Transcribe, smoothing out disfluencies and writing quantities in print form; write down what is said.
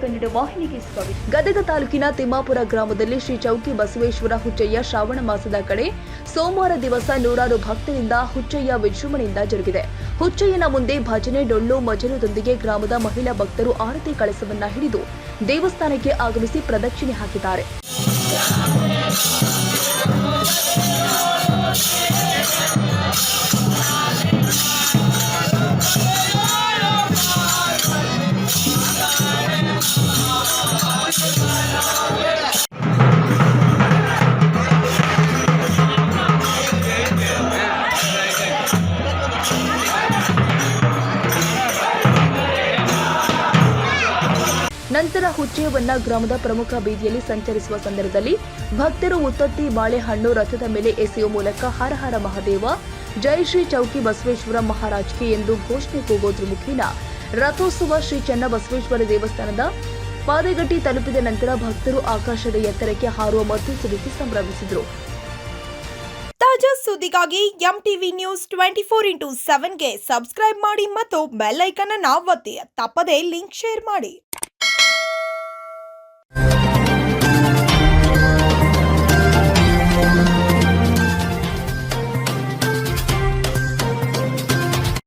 ಕನ್ನಡ ವಾಹಿನಿಗೆ ಸ್ವಾಗತ. ಗದಗ ತಾಲೂಕಿನ ತಿಮ್ಮಾಪುರ ಗ್ರಾಮದಲ್ಲಿ ಶ್ರೀ ಚೌಕಿ ಬಸವೇಶ್ವರ ಹುಚ್ಚಯ್ಯ ಶ್ರಾವಣ ಮಾಸದ ಕಡೆ ಸೋಮವಾರ ದಿವಸ ನೂರಾರು ಭಕ್ತರಿಂದ ಹುಚ್ಚಯ್ಯ ವಿಜೃಂಭಣೆಯಿಂದ ಜರುಗಿದೆ. ಹುಚ್ಚಯ್ಯನ ಮುಂದೆ ಭಜನೆ, ಡೊಳ್ಳು, ಮಜಲುದೊಂದಿಗೆ ಗ್ರಾಮದ ಮಹಿಳಾ ಭಕ್ತರು ಆರತಿ ಕಳಸವನ್ನ ಹಿಡಿದು ದೇವಸ್ಥಾನಕ್ಕೆ ಆಗಮಿಸಿ ಪ್ರದಕ್ಷಿಣೆ ಹಾಕಿದ್ದಾರೆ. ನಂತರ ಹುಚ್ಚಯ್ಯವನ್ನ ಗ್ರಾಮದ ಪ್ರಮುಖ ಬೀದಿಯಲ್ಲಿ ಸಂಚರಿಸುವ ಸಂದರ್ಭದಲ್ಲಿ ಭಕ್ತರು ಉತ್ತತ್ತಿ, ಬಾಳೆಹಣ್ಣು ರಥದ ಮೇಲೆ ಎಸೆಯುವ ಮೂಲಕ ಹರ ಹರ ಮಹಾದೇವ, ಜೈ ಶ್ರೀ ಚೌಕಿ ಬಸವೇಶ್ವರ ಮಹಾರಾಜ್ಗೆ ಎಂದು ಘೋಷಣೆ ಕೂಗೋದ್ರ ಮುಖೇನ ರಥೋತ್ಸವ ಶ್ರೀ ಚನ್ನಬಸವೇಶ್ವರ ದೇವಸ್ಥಾನದ ಪಾದಗಟ್ಟಿ ತಲುಪಿದ ನಂತರ ಭಕ್ತರು ಆಕಾಶದ ಎತ್ತರಕ್ಕೆ ಹಾರುವ ಮತ್ತು ಸುರಿಸಿ ಸಂಭ್ರಮಿಸಿದರು. ತಾಜಾ ಸುದ್ದಿಗಾಗಿ ಎಂಟಿವಿ ನ್ಯೂಸ್ 24x7ಗೆ ಸಬ್ಸ್ಕ್ರೈಬ್ ಮಾಡಿ ಮತ್ತು ಬೆಲ್ ಐಕಾನ್ ಅನ್ನು ಒತ್ತಿ. ತಪ್ಪದೇ ಲಿಂಕ್ ಶೇರ್ ಮಾಡಿ.